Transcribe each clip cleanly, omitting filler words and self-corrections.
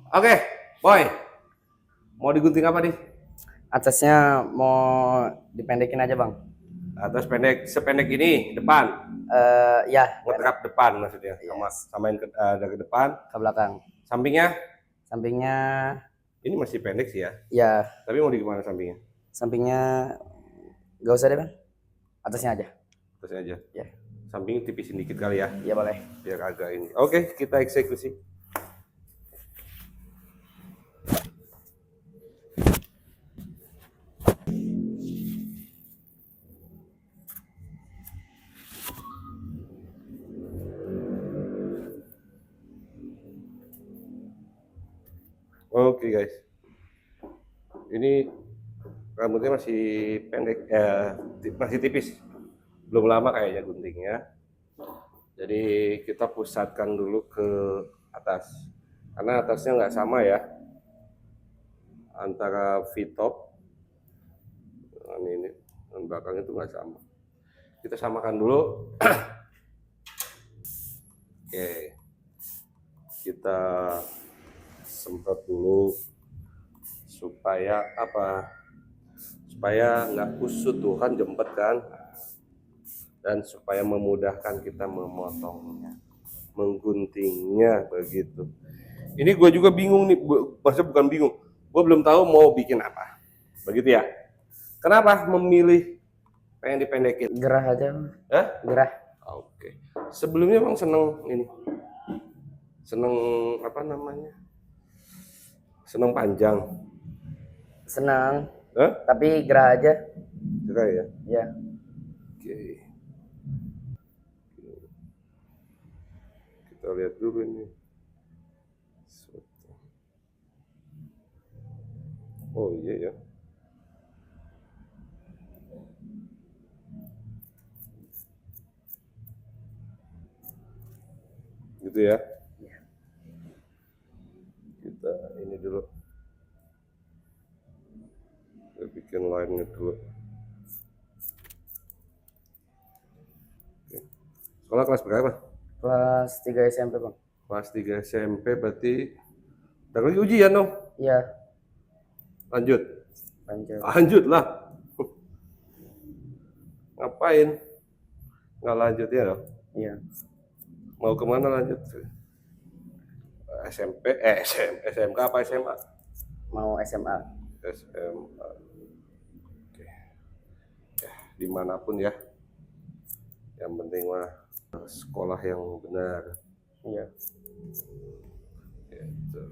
Oke, boy. Mau digunting apa nih? Atasnya mau dipendekin aja bang. Atas pendek, sependek ini depan, Ya, ngeterap depan maksudnya, yes. samain dari depan. Ke belakang. Sampingnya, Sampingnya ini masih pendek sih ya. ya, Tapi mau di gimana sampingnya? sampingnya gak usah deh bang. Atasnya aja. Terusnya aja. Ya, Samping tipisin dikit kali ya, ya boleh. biar agak ini. Oke, kita eksekusi. Oke guys, ini rambutnya masih pendek, masih tipis, belum lama kayaknya guntingnya. Jadi kita pusatkan dulu ke atas, karena atasnya nggak sama ya, antara V-top dengan ini, dan belakang itu nggak sama. Kita samakan dulu. Oke, kita semprot dulu supaya apa? Supaya nggak kusut tuh kan, jempet kan, dan supaya memudahkan kita memotongnya, mengguntingnya begitu. Ini gue juga bingung nih, maksudnya bukan bingung, gue belum tahu mau bikin apa, begitu ya. Kenapa memilih pengen dipendekin? Gerah aja bang. Hah? Gerah. Oke. Sebelumnya bang seneng ini, seneng apa namanya? Seneng panjang. Senang. Hah? Tapi gerah aja. Suka ya? Ya. Oke. Kita lihat dulu ini. Oh iya ya. Gitu ya. Kita ini dulu. Kita bikin line-nya dulu. Oke. Sekolah kelas berapa? Kelas 3 SMP bang. Kelas 3 SMP berarti udah lagi ujian dong. Iya. Lanjut. Lanjut. Lanjut lah. Ngapain? Nggak lanjut ya dong? Iya. Mau kemana lanjut? SMP, SMK apa SMA? Mau SMA. SMA. Oke. Ya, dimanapun ya. Yang penting mah sekolah yang benar. Iya. Gitu.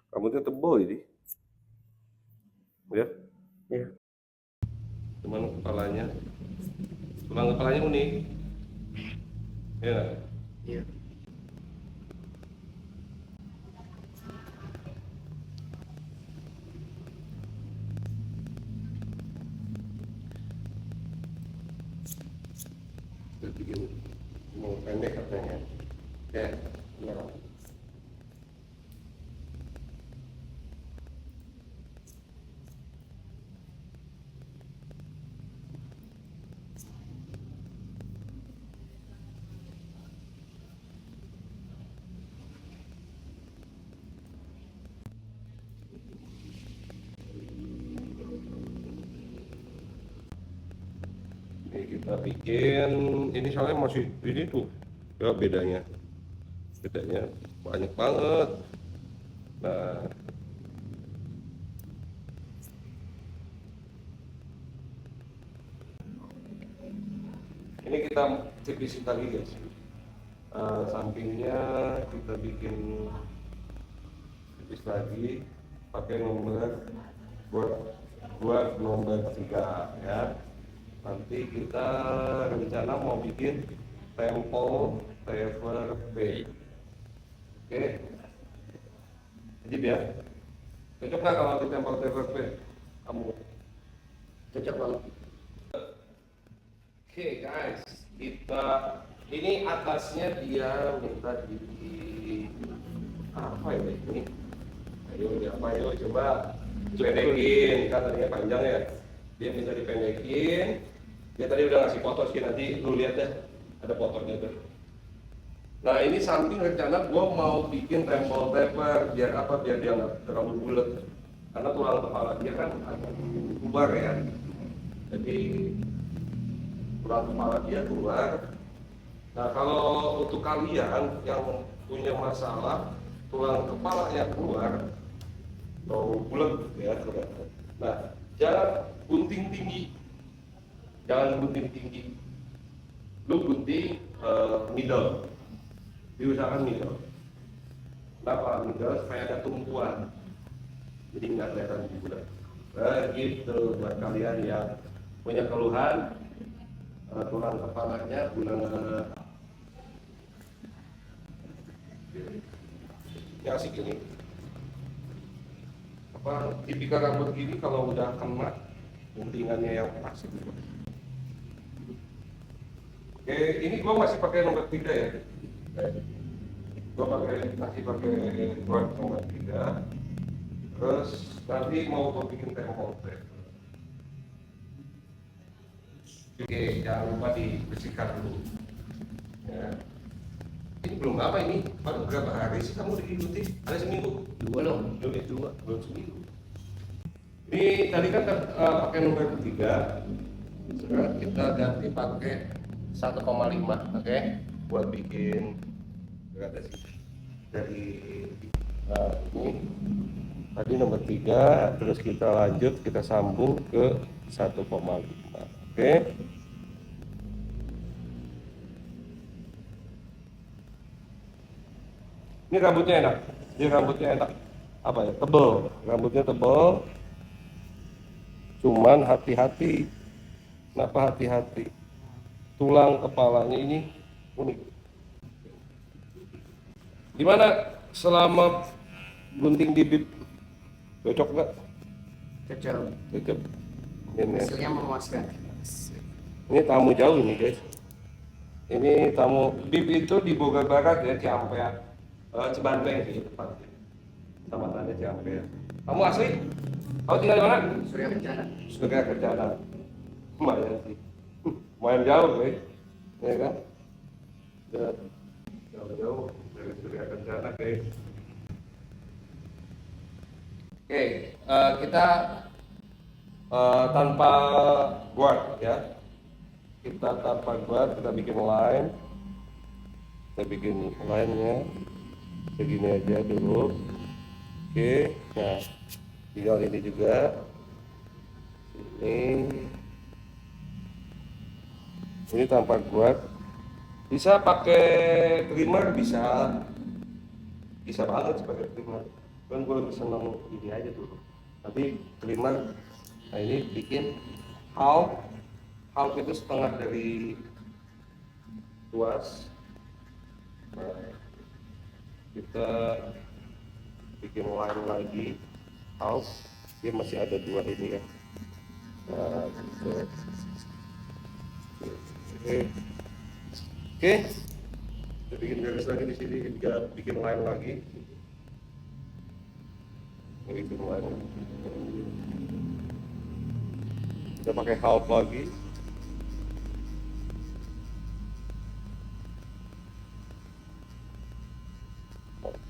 Rambutnya tebal ini. Ya. Iya. Cuman kepalanya, tulang kepalanya unik. Ya. Iya. Kita bikin mau pendek katanya. Ya. Ya. Ini kita bikin, ini soalnya masih ini tuh ya, bedanya banyak banget. Nah, ini kita tipisin lagi guys. Sampingnya kita bikin tipis lagi pakai nomor buat nomor 3 ya. Nanti kita rencana mau bikin tempo tever B. Oke, jadi ya, cocok nggak kalau di tempo tever B? Kamu Cocok banget. oke guys, kita ini atasnya dia minta di apa ya ini? Ayo, apa? Ayo coba. dipendekin, kan tadinya panjang ya, dia minta dipendekin. Dia tadi udah ngasih foto sih, nanti lu lihat deh, ada fotonya tuh. Nah ini samping rencana gue mau bikin temple taper, biar apa, biar dia nggak terlalu bulat, karena tulang kepala dia kan agak keluar ya, jadi tulang kepala dia keluar. Nah kalau untuk kalian yang punya masalah tulang kepalanya keluar atau bulat ya, nah jangan gunting tinggi, jangan gunting tinggi, lu gunting middle, diusahakan middle. Kenapa middle? Supaya ada tumpuan, jadi nggak kelihatan bulat. Begitu buat kalian yang punya keluhan tulang kepalanya bulat. Ini asik ini. Apa tipikal rambut gini kalau udah kena guntingannya yang pas. Oke, ini gua masih pakai nomor 3 ya. Gua masih pakai buat nomor 3. Terus nanti mau gua bikin temple tape. Oke, jangan lupa dibersihkan dulu. Ya. Ini belum apa ini? Baru berapa hari sih kamu diikuti? Ada seminggu? Dua dong. Belum seminggu. Ini tadi kan pakai nomor 3. Sekarang kita ganti pakai 1,5, oke? Buat bikin gradasi dari ini tadi nomor 3, terus kita lanjut, kita sambung ke 1,5, oke? Ini rambutnya enak, apa ya, tebel, rambutnya tebel, cuman hati-hati. Kenapa hati-hati? Tulang kepalanya ini unik. Gimana selama gunting di bib? Cocok nggak? Cocok. Ini, Hasilnya memuaskan. ini tamu jauh nih guys. Ini tamu bib itu di Bogor Barat ya, Ciampea. Cibandeng sih tepat. Kecamatannya Ciampea. Kamu asli? Kamu tinggal di mana? Surya Kencana. Surya Kencana. Lumayan sih. Lumayan jauh, guys. Ya kan? Jauh-jauh dari Surya Kencana, guys. Oke, kita tanpa guard ya. Kita tanpa guard, kita bikin line. Kita bikin line-nya segini aja dulu. Oke, nah tinggal ini juga. Ini tanpa guard. Bisa pakai trimmer, bisa banget pakai trimmer. Kan gue lebih senang ini aja dulu. Nanti trimmer, nah ini bikin half itu setengah dari tuas. Nah, kita bikin line lagi half, dia masih ada 2 ini ya. Nah, gitu. Oke, kita bikin garis lagi di sini, kita bikin line lagi. Bikin line. Kita pakai half lagi.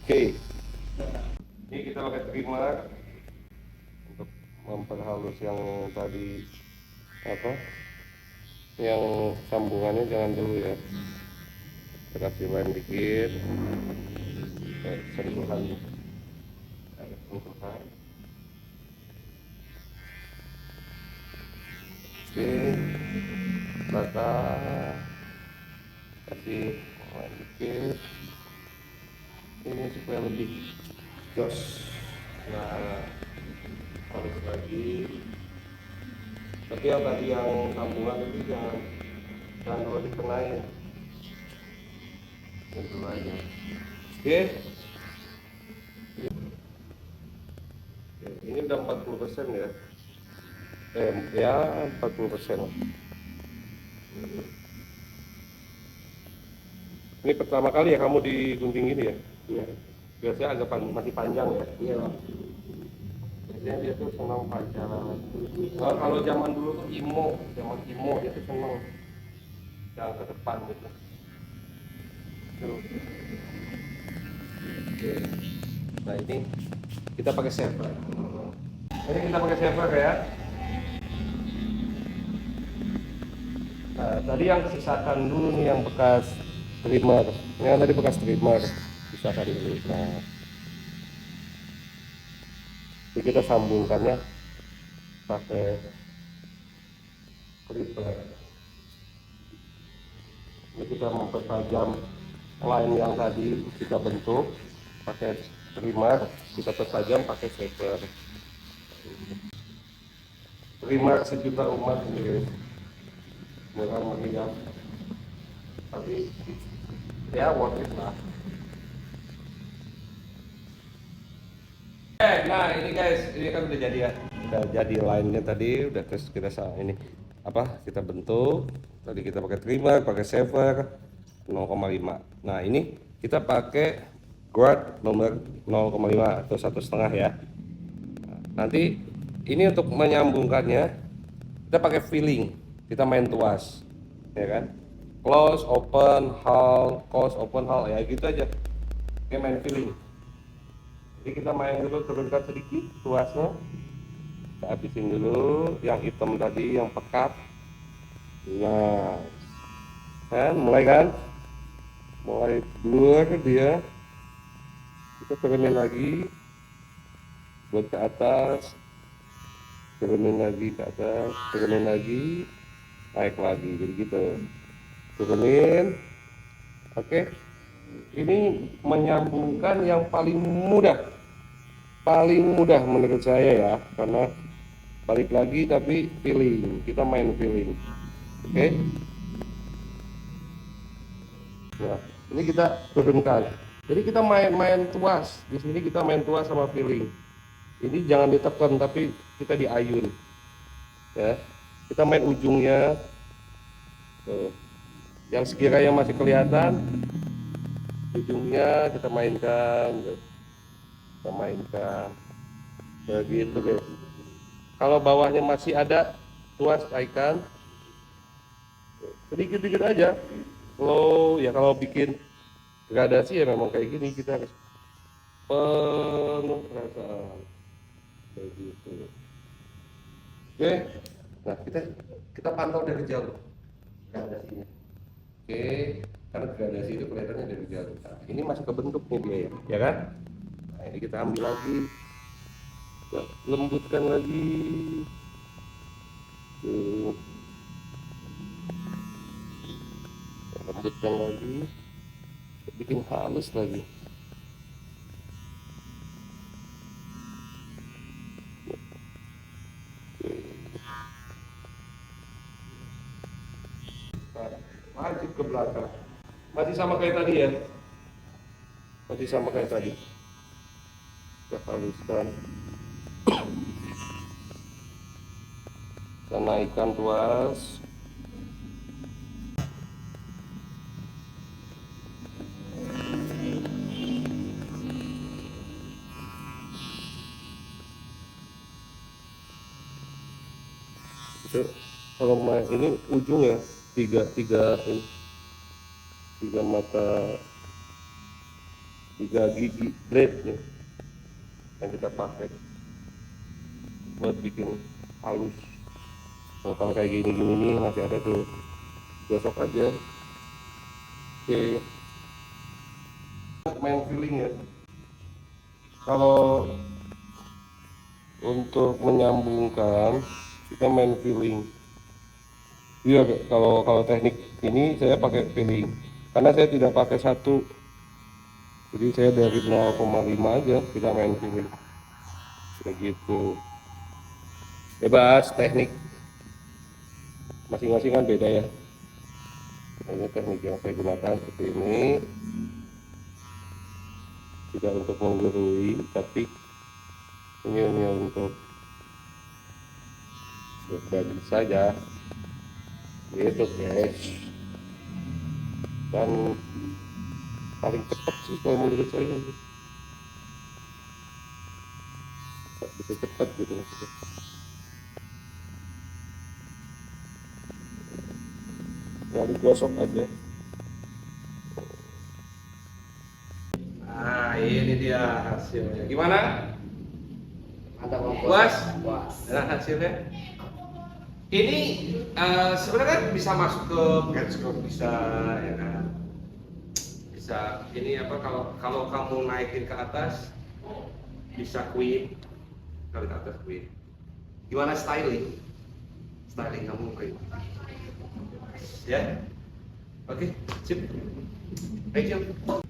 Oke, ini kita pakai trimmer untuk memperhalus yang tadi apa, yang sambungannya jangan dulu ya. Kita kasih line dikit, sentuhan, ada sentuhan. Oke, bata, kasih line dikit. Ini supaya lebih jos. Nah, halus lagi. Tapi yang tadi yang sambungan itu jangan dulu dikenain. Itu aja. Oke. Ini udah 40% ya. Ya 40%. Ini pertama kali ya kamu digunting ini ya? Iya. Biasanya agak masih panjang ya? Iya, Bang. dia tuh senang pacaran. Nah, kalau zaman dulu tuh zaman imo dia tuh senang yang ke depan gitu. Terus, oke. Nah ini kita pakai server. Ini kita pakai server ya. Nah, tadi yang sisakan dulu nih yang bekas trimmer. Yang tadi bekas trimmer sisakan dulu. Nah, ini kita sambungkannya pakai clipper. Ini kita mempertajam line yang tadi kita bentuk pakai trimmer, kita pertajam pakai shaper. Trimmer sejuta umat ini murah meriah, tapi ya worth it lah. Nah ini guys, ini kan udah jadi ya, udah jadi line-nya tadi, udah terus kita ini apa? Kita bentuk. Tadi kita pakai trimmer, pakai shaver 0,5. Nah ini kita pakai guard nomor 0,5 atau 1,5 ya. Nanti ini untuk menyambungkannya kita pakai filling, kita main tuas, ya kan? Close, open, hull, close, open, hull, ya gitu aja. Oke, main filling. Jadi kita main dulu, turunkan sedikit tuasnya. Kita habisin dulu yang hitam tadi, yang pekat. Nah, kan mulai blur dia. Kita turunin lagi, buat ke atas, turunin lagi ke atas, turunin lagi, naik lagi, jadi gitu. Turunin. Oke. Ini menyambungkan yang paling mudah menurut saya ya, karena balik lagi tapi feeling, kita main feeling. Oke. Nah, ini kita turunkan. Jadi kita main tuas. Di sini kita main tuas sama feeling. Ini jangan ditekan tapi kita diayun. Ya. Kita main ujungnya. Tuh. Yang sekiranya masih kelihatan ujungnya kita mainkan. Begitu deh. Kalau bawahnya masih ada tuas ikan, sedikit-sedikit aja. Kalau ya kalau bikin gradasi ya memang kayak gini, kita harus penuh perasaan begitu. Oke, nah kita pantau dari jauh gradasinya. Oke, karena gradasi itu kelihatannya dari jauh. Nah, ini masih kebentuk nih dia ya kan? Nah, ini kita ambil lagi, kita lembutkan lagi. Tuh. Lembutkan lagi, bikin halus lagi. Lanjut ke belakang, masih sama kayak tadi ya, masih sama kayak tadi. Kita haluskan, kita naikkan tuas. Itu kalau main ini ujungnya tiga mata, 3 gigi blade nih yang kita pakai buat bikin halus. Nah, kalau kayak gini nih masih ada tuh, gosok aja. Oke, main feeling ya. Kalau untuk menyambungkan kita main feeling. Iya, kalau teknik ini saya pakai feeling karena saya tidak pakai satu, jadi saya dari 0,5 aja kita main feeling begitu. Bebas, teknik masing-masing kan beda ya. Ini teknik yang saya gunakan seperti ini, tidak untuk menggurui tapi ini untuk berbagi saja gitu guys. Dan paling cepat sih kalau menurut saya bisa cepat gitu maksudnya. Nggak digosok aja. Nah, ini dia hasilnya. Gimana? Mantap Bang. Puas? Puas. Dengan hasilnya? Ini sebenarnya kan bisa masuk ke periscope, bisa ya kan? Bisa ini apa kalau kamu naikin ke atas bisa queen, kalau ke atas queen. Gimana styling? Styling kamu queen. Ya? Oke, sip. Thank you.